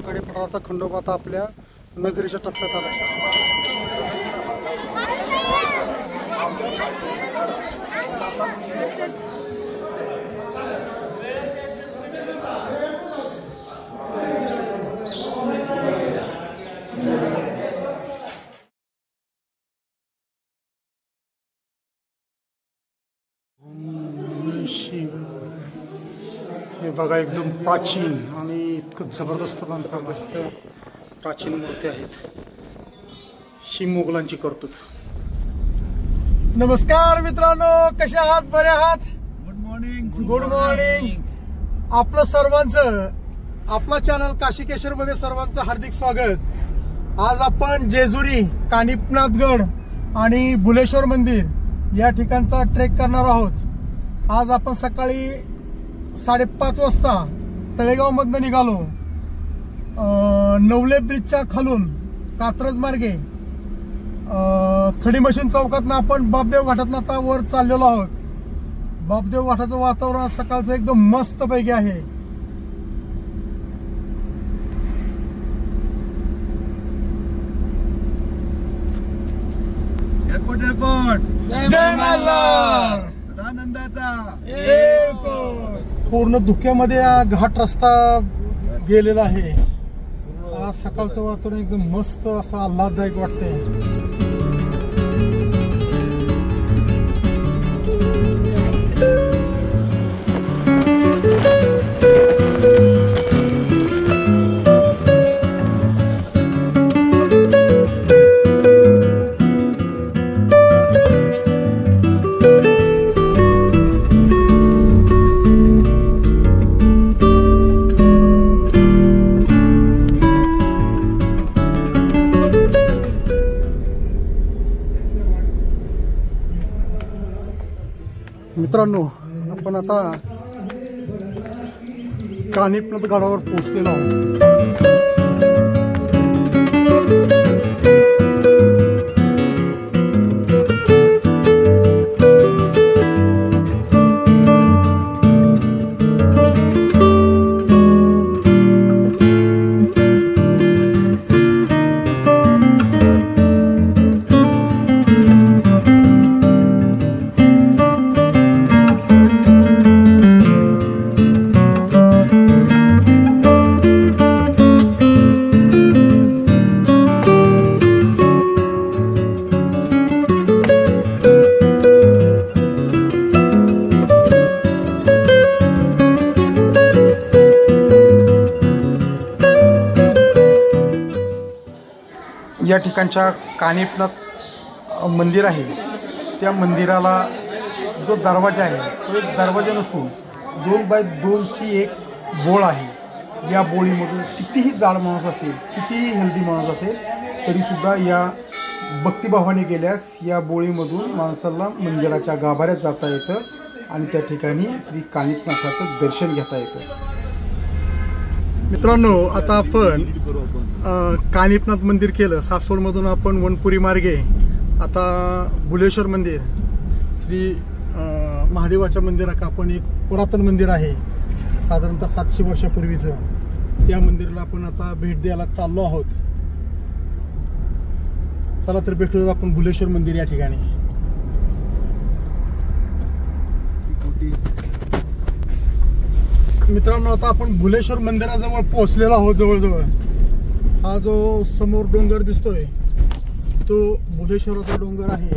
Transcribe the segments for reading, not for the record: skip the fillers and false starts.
कडेपठाराचा खंडोबा आता आपल्या नजरेच्या टप्प्यात आला. हे बघा एकदम प्राचीन आणि इतकं जबरदस्त प्राचीन मूर्ती आहेत. ही मोगलांची करतूत. नमस्कार मित्रांनो, कशा आहात? बरे आहात? Good morning. आपलं सर्वांचं आपला चॅनल काशी केशर मध्ये सर्वांचं हार्दिक स्वागत. आज आपण जेजुरी, कानिपनाथगड आणि बुलेश्वर मंदिर या ठिकाणचा ट्रेक करणार आहोत. आज आपण सकाळी 5:30 वाजता तळेगाव मधनं निघालो. नवले ब्रिजच्या खालून कात्रज मार्गे खडी मशीन चौकातनं आपण बापदेव घाटातनं आता वर चाललेलो आहोत. बापदेव घाटाचं वातावरण सकाळचं एकदम मस्त पैकी आहे. जय मल्हार. पूर्ण धुक्यामध्ये हा घाट रस्ता गेलेला आहे. आज सकाळचं वातावरण एकदम मस्त असं आल्हाददायक वाटतंय. मित्रांनो, आपण आता कानिपनाथ गडावर पोहोचलेलो आहोत. या ठिकाणच्या कानिपनाथ मंदिर आहे, त्या मंदिराला जो दरवाजा आहे तो एक दरवाजा नसून 2x2ची एक बोळ आहे. या बोळीमधून कितीही जाड माणूस असेल, कितीही हेल्दी माणूस असेल, तरीसुद्धा या भक्तिभावाने गेल्यास या बोळीमधून माणसाला मंदिराच्या गाभाऱ्यात जाता येतं आणि त्या ठिकाणी श्री कानिपनाथाचं दर्शन घेता येतं. मित्रांनो, आता आपण कानिपनाथ मंदिर केलं. सासवडमधून आपण वनपुरी मार्गे आता बुलेश्वर मंदिर, श्री महादेवाच्या मंदिरात आपण एक पुरातन मंदिर आहे, साधारणतः 700 वर्षापूर्वीचं. त्या मंदिराला आपण आता भेट द्यायला चाललो आहोत. चला तर भेटूया आपण बुलेश्वर मंदिर या ठिकाणी. मित्रांनो, आता आपण बुलेश्वर मंदिराजवळ पोहोचलेलो आहोत. जवळजवळ हा जो समोर डोंगर दिसतोय तो बुलेश्वराचा डोंगर आहे.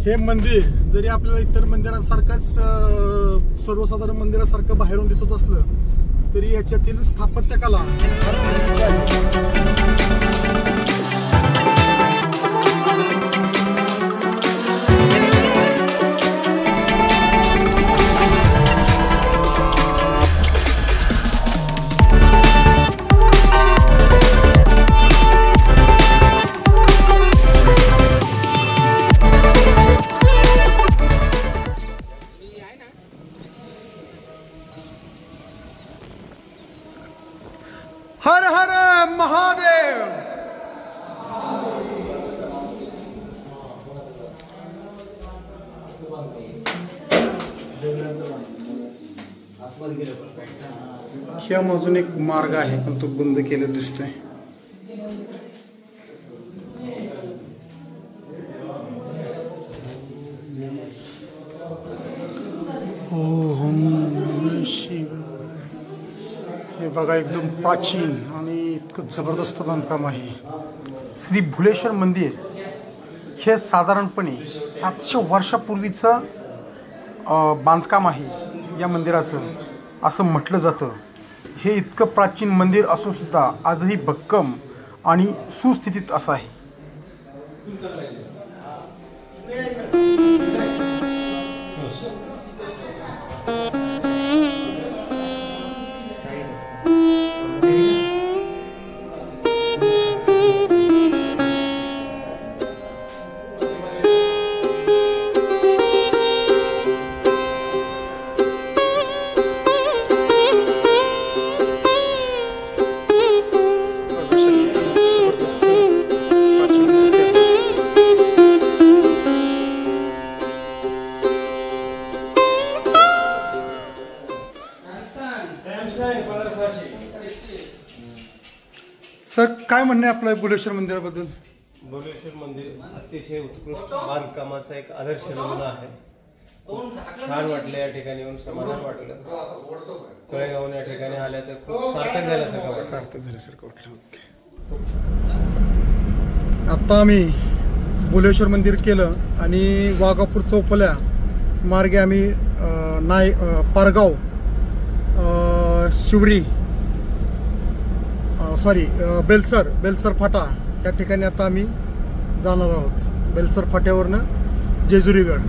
हे मंदिर जरी आपल्याला इतर मंदिरांसारखंच सर्वसाधारण मंदिरासारखं बाहेरून दिसत असलं तरी याच्यातील स्थापत्यकला हर हर महादेव. ह्या अजून एक मार्ग आहे पण तो बंद केलेला दिसतोय. ओम नमः शिवाय. हे बघा एकदम प्राचीन आणि इतकं जबरदस्त बांधकाम आहे. श्री भुलेश्वर मंदिर हे साधारणपणे 700 वर्षापूर्वीचं बांधकाम आहे या मंदिराचं असं म्हटलं जातं. हे इतकं प्राचीन मंदिर असून सुद्धा आजही भक्कम आणि सुस्थितीत असं आहे. सर काय म्हणणे आपलं भुलेश्वर मंदिराबद्दल? भुलेश्वर मंदिर अतिशय उत्कृष्ट बांधकामाचा एक आदर्श नमुना आहे. छान वाटलं या ठिकाणी येऊन, समाधान वाटलं. तळेगावून या ठिकाणी आल्याचं खूप सार्थक झाल्यासारखं वाटलं. आता आम्ही भुलेश्वर मंदिर केलं आणि वाघापूर चौपल्या मार्गे आम्ही पारगाव शिवरी बेलसर फाटा या ठिकाणी आता आम्ही जाणार आहोत. बेलसर फाट्यावरनं जेजुरीगड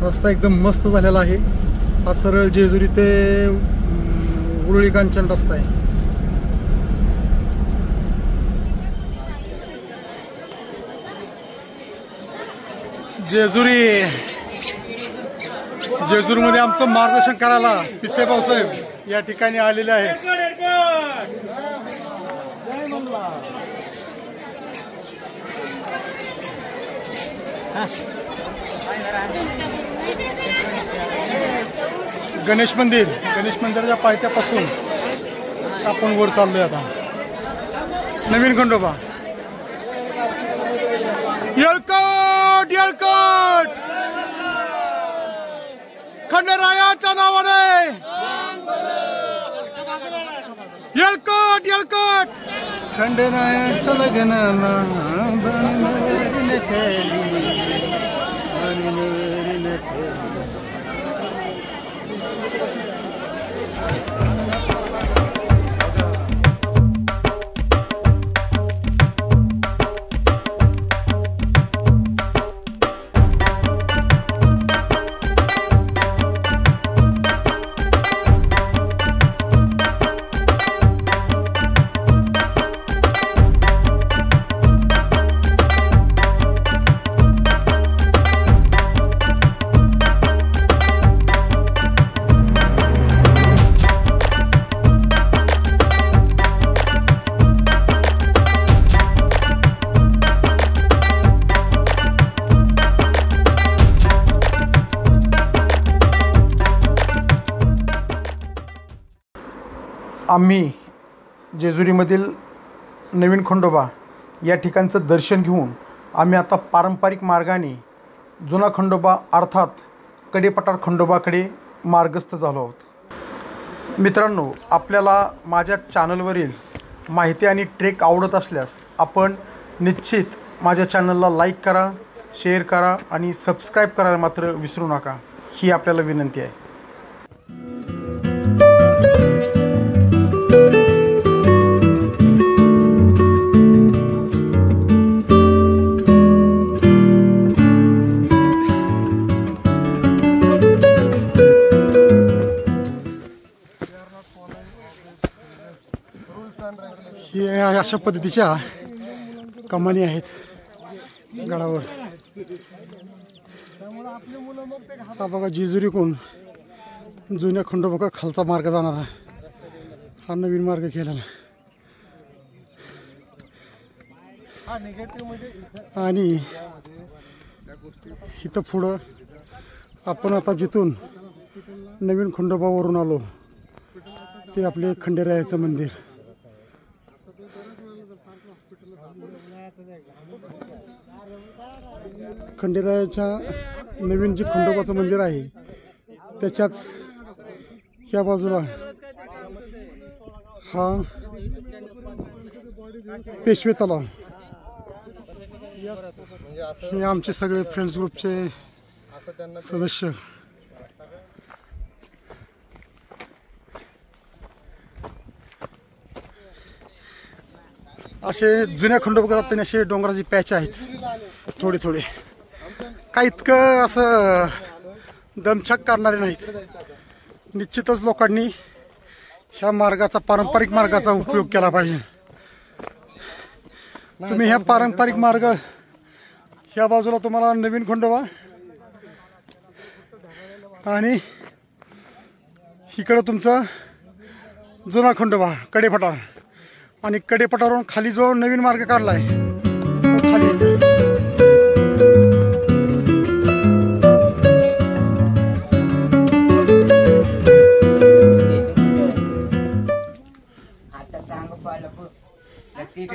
रस्ता एकदम मस्त झालेला आहे. हा सरळ जेजुरी ते उरुळी कांचन रस्ता आहे. जेजुरीमध्ये आमचं मार्गदर्शन करायला पिसे भाऊसाहेब या ठिकाणी आलेले आहेत. गणेश मंदिराच्या पायथ्यापासून आपण वर चाललोय आता. नवीन खंडोबा येळकोट खंडरायाच्या नावाने येळकोट खंडरायाचं लग्न आम्ही जेजुरीमधील नवीन खंडोबा या ठिकाणचं दर्शन घेऊन आम्ही आता पारंपरिक मार्गाने जुना खंडोबा अर्थात कडेपठार खंडोबाकडे मार्गस्थ झालो आहोत. मित्रांनो, आपल्याला माझ्या चॅनलवरील माहिती आणि ट्रेक आवडत असल्यास आपण निश्चित माझ्या चॅनलला लाईक करा, शेअर करा आणि सबस्क्राईब करायला मात्र विसरू नका, ही आपल्याला विनंती आहे. हे अशा पद्धतीच्या कमानी आहेत गडावर. हा बघा जेजुरीकडून जुन्या खंडोबा खालचा मार्ग जाणारा हा नवीन मार्ग केलेला. आणि इथं पुढं आपण आता जिथून नवीन खंडोबावरून आलो ते आपले खंडेरायाचं मंदिर. खंडेरायाच्या नवीन जे खंडोबाचं मंदिर आहे त्याच्याच ह्या बाजूला हा पेशवे तलाव. हे आमचे सगळे फ्रेंड्स ग्रुपचे सदस्य. असे जुन्या खंडोबा जाताना असे डोंगराची पॅच आहेत थोडे थोडे, काही इतकं असं दमछाक करणारे नाहीत. निश्चितच लोकांनी ह्या मार्गाचा, पारंपरिक मार्गाचा उपयोग केला पाहिजे. तुम्ही ह्या पारंपरिक मार्ग, ह्या बाजूला तुम्हाला नवीन खंडोबा आणि इकडं तुमचा जुना खंडोबा कडेपठार, आणि कडेपठारावरून खाली जो नवीन मार्ग काढलाय तो खाली येतो.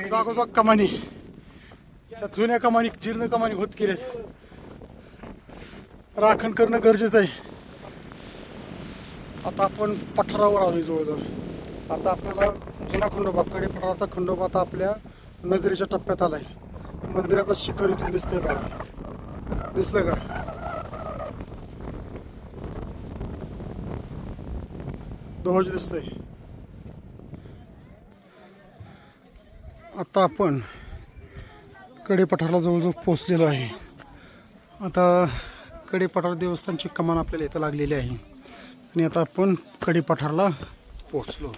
जागोजाग कमानी, त्या जुन्या कमानी, जीर्ण कमानी होत गेलेत. राखण करणं गरजेचं आहे. आता आपण पठारावर आलोय जवळजवळ. आता आपल्याला जुना खंडोबा, कडेपठाराचा खंडोबा आता आपल्या नजरेच्या टप्प्यात आलाय. मंदिराचं शिखर इथून दिसतंय बघा, दिसलं का? ध्वज दिसतंय. आता आपण कडेपठाराला जवळजवळ पोहोचलेलो आहे. आता कडेपठार देवस्थानची कमान आपल्याला इथं लागलेली आहे आणि आता आपण कडेपठाराला पोहोचलो.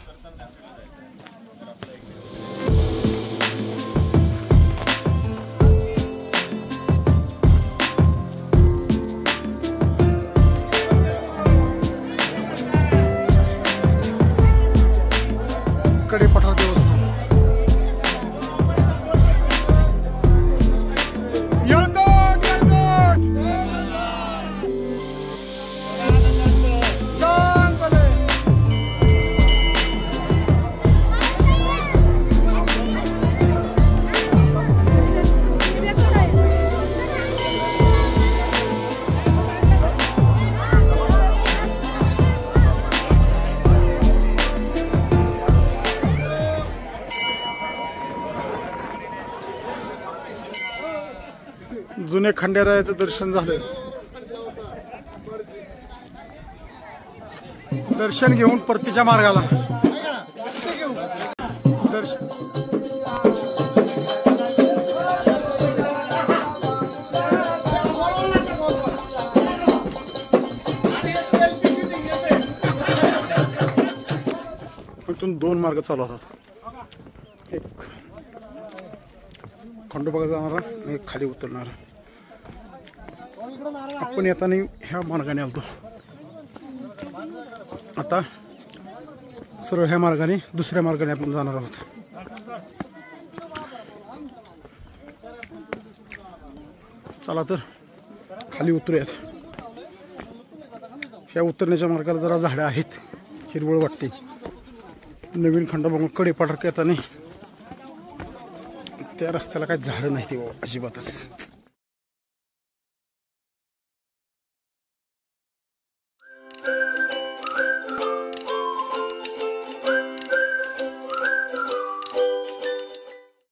कडेपठार देवस्थान जुने खंडेरायाचं दर्शन झालं. दर्शन घेऊन परतीच्या मार्गाला दर्शन. इथून दोन मार्ग चालू होतात, एक खंडोबा जाणारा आणि एक खाली उतरणारा. आपण येताना ह्या मार्गाने आलतो. आता सरळ ह्या मार्गाने, दुसऱ्या मार्गाने आपण जाणार आहोत. चला तर खाली उतरूयात. ह्या उतरण्याच्या मार्गाला जरा झाडं आहेत, हिरवळ वाटते. नवीन खंडोबा कडेपठार येताना त्या रस्त्याला काही झाडं नाही ते अजिबातच.